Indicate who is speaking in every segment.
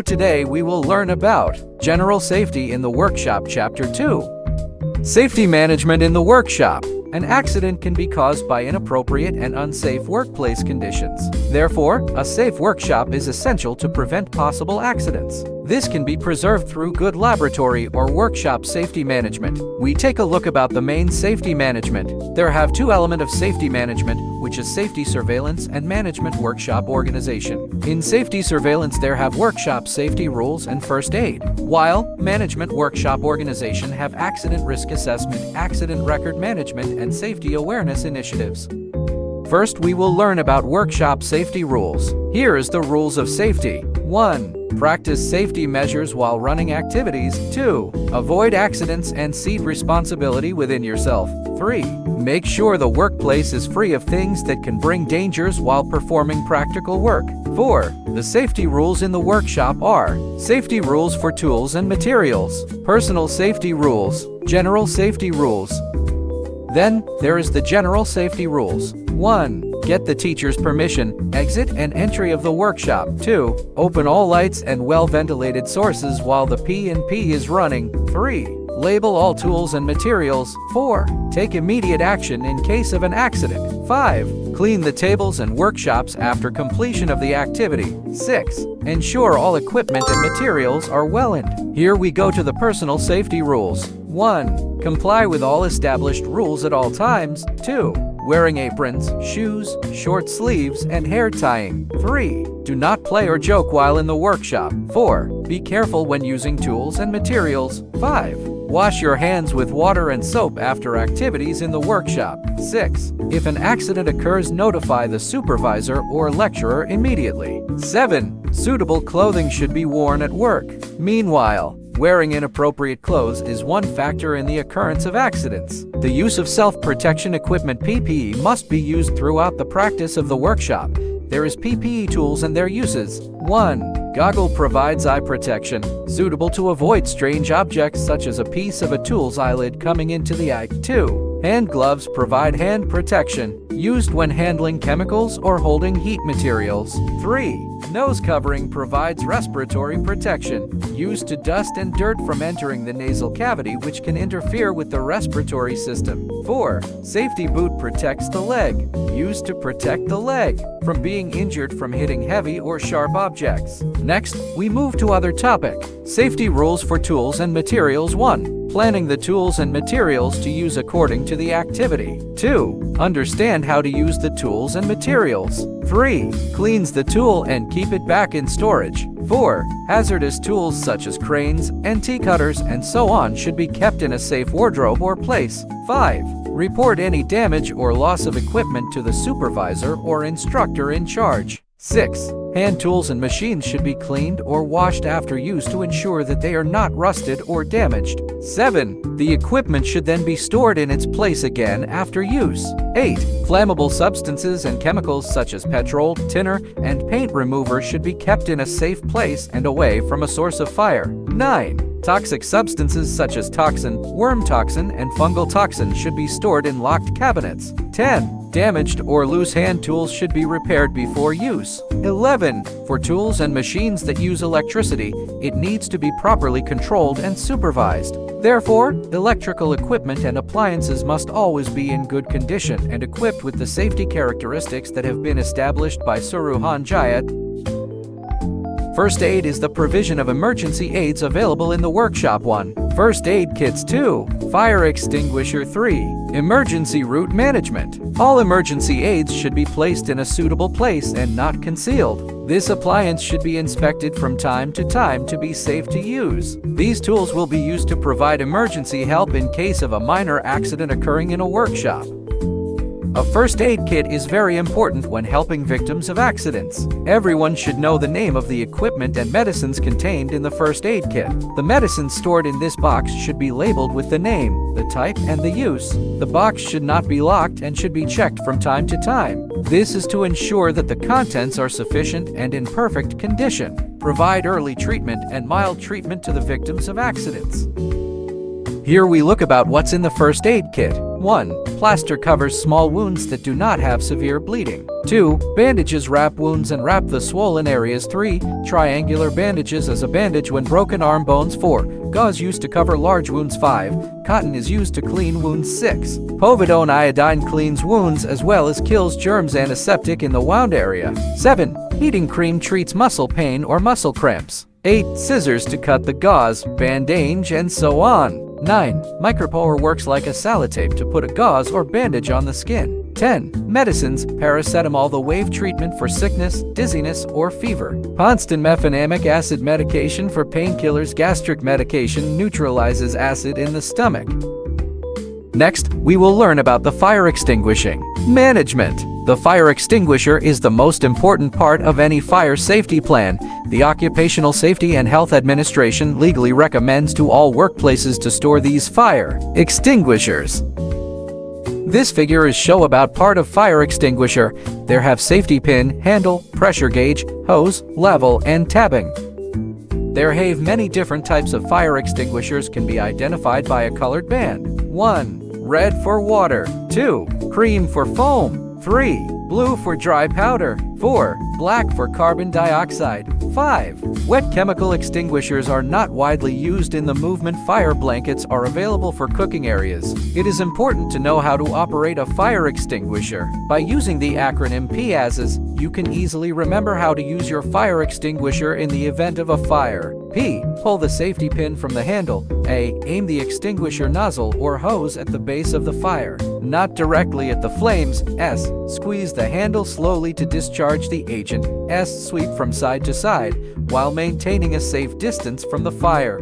Speaker 1: Today we will learn about General Safety in the Workshop Chapter 2. Safety Management in the Workshop. An accident can be caused by inappropriate and unsafe workplace conditions. Therefore, a safe workshop is essential to prevent possible accidents. This can be preserved through good laboratory or workshop safety management. We take a look about the main safety management. There have two elements of safety management, which is safety surveillance and management workshop organization. In safety surveillance there have workshop safety rules and first aid, while management workshop organization have accident risk assessment, accident record management, and safety awareness initiatives. First, we will learn about workshop safety rules. Here is the rules of safety. 1. Practice safety measures while running activities. 2. Avoid accidents and cede responsibility within yourself. 3. Make sure the workplace is free of things that can bring dangers while performing practical work. 4. The safety rules in the workshop are: safety rules for tools and materials, personal safety rules, general safety rules. Then, there is the general safety rules. 1. Get the teacher's permission, exit and entry of the workshop. 2. Open all lights and well-ventilated sources while the P&P is running. 3. Label all tools and materials. 4. Take immediate action in case of an accident. 5. Clean the tables and workshops after completion of the activity. 6. Ensure all equipment and materials are well in. Here we go to the personal safety rules. 1. Comply with all established rules at all times. 2. Wearing aprons, shoes, short sleeves, and hair tying. 3. Do not play or joke while in the workshop. 4. Be careful when using tools and materials. 5. Wash your hands with water and soap after activities in the workshop. 6. If an accident occurs, notify the supervisor or lecturer immediately. 7. Suitable clothing should be worn at work. Meanwhile, wearing inappropriate clothes is one factor in the occurrence of accidents. The use of self-protection equipment (PPE) must be used throughout the practice of the workshop. There is PPE tools and their uses. 1. Goggle provides eye protection, suitable to avoid strange objects such as a piece of a tool's eyelid coming into the eye. 2. Hand gloves provide hand protection, used when handling chemicals or holding heat materials. 3. Nose covering provides respiratory protection, used to dust and dirt from entering the nasal cavity, which can interfere with the respiratory system. 4. Safety boot protects the leg, used to protect the leg from being injured from hitting heavy or sharp objects. Next, we move to other topic. Safety rules for tools and materials. 1. Planning the tools and materials to use according to the activity. 2. Understand how to use the tools and materials. 3. Cleans the tool and keep it back in storage. 4. Hazardous tools such as cranes, NT cutters, and so on should be kept in a safe wardrobe or place. 5. Report any damage or loss of equipment to the supervisor or instructor in charge. 6. Hand tools and machines should be cleaned or washed after use to ensure that they are not rusted or damaged. 7. The equipment should then be stored in its place again after use. 8. Flammable substances and chemicals such as petrol, tinner, and paint remover should be kept in a safe place and away from a source of fire. 9. Toxic substances such as toxin, worm toxin, and fungal toxin should be stored in locked cabinets. 10. Damaged or loose hand tools should be repaired before use. 11. For tools and machines that use electricity, it needs to be properly controlled and supervised. Therefore, electrical equipment and appliances must always be in good condition and equipped with the safety characteristics that have been established by Suruhan Jayat. First aid is the provision of emergency aids available in the workshop. 1. First aid kits. 2. Fire extinguisher. 3. Emergency route management. All emergency aids should be placed in a suitable place and not concealed. This appliance should be inspected from time to time to be safe to use. These tools will be used to provide emergency help in case of a minor accident occurring in a workshop. A first aid kit is very important when helping victims of accidents. Everyone should know the name of the equipment and medicines contained in the first aid kit. The medicines stored in this box should be labeled with the name, the type, and the use. The box should not be locked and should be checked from time to time. This is to ensure that the contents are sufficient and in perfect condition. Provide early treatment and mild treatment to the victims of accidents. Here we look about what's in the first aid kit. 1. Plaster covers small wounds that do not have severe bleeding. 2. Bandages wrap wounds and wrap the swollen areas. 3. Triangular bandages as a bandage when broken arm bones. 4. Gauze used to cover large wounds. 5. Cotton is used to clean wounds. 6. Povidone iodine cleans wounds as well as kills germs. Antiseptic in the wound area. 7. Heating cream treats muscle pain or muscle cramps. 8. Scissors to cut the gauze, bandage, and so on. 9. Micropore works like a sellotape to put a gauze or bandage on the skin. 10. Medicines, paracetamol, the wave treatment for sickness, dizziness, or fever. Ponstan mefenamic acid medication for painkillers. Gastric medication neutralizes acid in the stomach. Next, we will learn about the fire extinguishing management. The fire extinguisher is the most important part of any fire safety plan. The Occupational Safety and Health Administration legally recommends to all workplaces to store these fire extinguishers. This figure is show about part of fire extinguisher. There have safety pin, handle, pressure gauge, hose, level, and tabbing. There have many different types of fire extinguishers can be identified by a colored band. 1. Red for water. 2. Cream for foam. 3. Blue for dry powder. 4. Black for carbon dioxide. 5. Wet chemical extinguishers are not widely used in the movement. Fire blankets are available for cooking areas. It is important to know how to operate a fire extinguisher. By using the acronym PASES, you can easily remember how to use your fire extinguisher in the event of a fire. P. Pull the safety pin from the handle. A. Aim the extinguisher nozzle or hose at the base of the fire, not directly at the flames. S. Squeeze the handle slowly to discharge the agent. S. Sweep from side to side while maintaining a safe distance from the fire.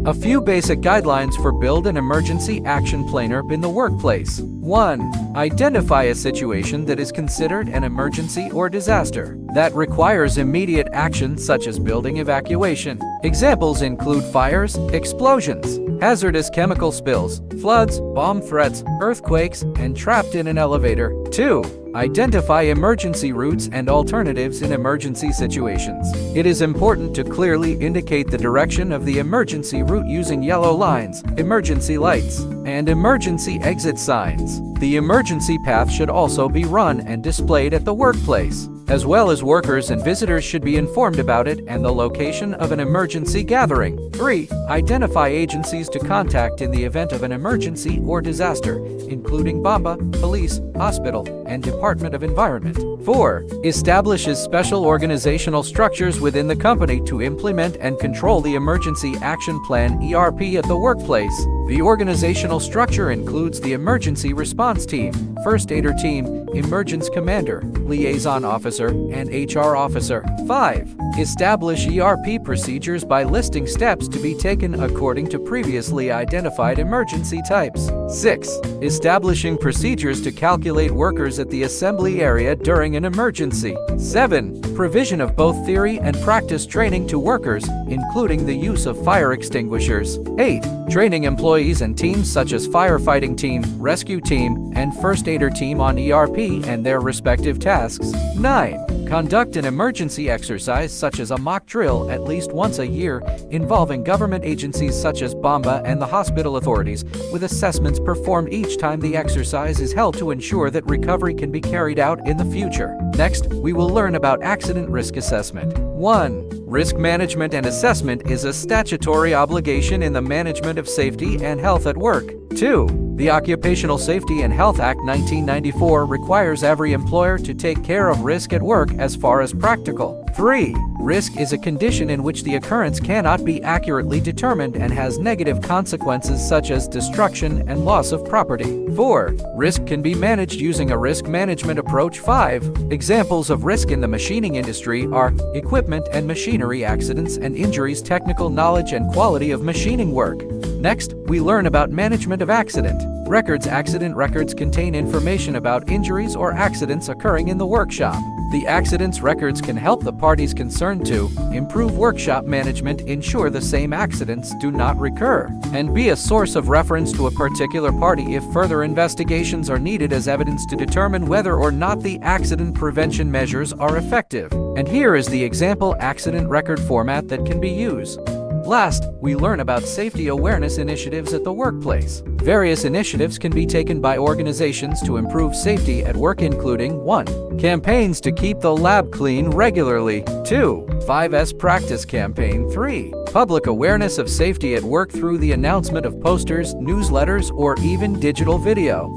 Speaker 1: A few basic guidelines for build an emergency action plan in the workplace. 1. Identify a situation that is considered an emergency or disaster that requires immediate action, such as building evacuation. Examples include fires, explosions, hazardous chemical spills, floods, bomb threats, earthquakes, and trapped in an elevator. 2. Identify emergency routes and alternatives in emergency situations. It is important to clearly indicate the direction of the emergency route using yellow lines, emergency lights, and emergency exit signs. The emergency path should also be run and displayed at the workplace, as well as workers and visitors should be informed about it and the location of an emergency gathering. 3. Identify agencies to contact in the event of an emergency or disaster, including BOMBA, police, hospital, and Department of Environment. 4. Establishes special organizational structures within the company to implement and control the Emergency Action Plan (ERP) at the workplace. The organizational structure includes the Emergency Response Team, First Aider Team, Emergency Commander, Liaison Officer, and HR Officer. 5. Establish ERP procedures by listing steps to be taken according to previously identified emergency types. 6. Establishing procedures to calculate workers at the assembly area during an emergency. 7. Provision of both theory and practice training to workers, including the use of fire extinguishers. 8. Training employees and teams such as firefighting team, rescue team, and first aider team on ERP and their respective tasks. 9. Conduct an emergency exercise such as a mock drill at least once a year involving government agencies such as BOMBA and the hospital authorities, with assessments performed each time the exercise is held to ensure that recovery can be carried out in the future. Next, we will learn about accident risk assessment. 1. Risk management and assessment is a statutory obligation in the management of safety and health at work. 2. The Occupational Safety and Health Act 1994 requires every employer to take care of risk at work as far as practical. 3. Risk is a condition in which the occurrence cannot be accurately determined and has negative consequences such as destruction and loss of property. 4. Risk can be managed using a risk management approach. 5. Examples of risk in the machining industry are equipment and machinery accidents and injuries, technical knowledge and quality of machining work. Next, we learn about management of accident records. Accident records contain information about injuries or accidents occurring in the workshop. The accidents records can help the parties concerned to improve workshop management, ensure the same accidents do not recur, and be a source of reference to a particular party if further investigations are needed as evidence to determine whether or not the accident prevention measures are effective. And here is the example accident record format that can be used. Last, we learn about safety awareness initiatives at the workplace. Various initiatives can be taken by organizations to improve safety at work, including 1. Campaigns to keep the lab clean regularly. 2. 5S Practice Campaign. 3. Public awareness of safety at work through the announcement of posters, newsletters, or even digital video.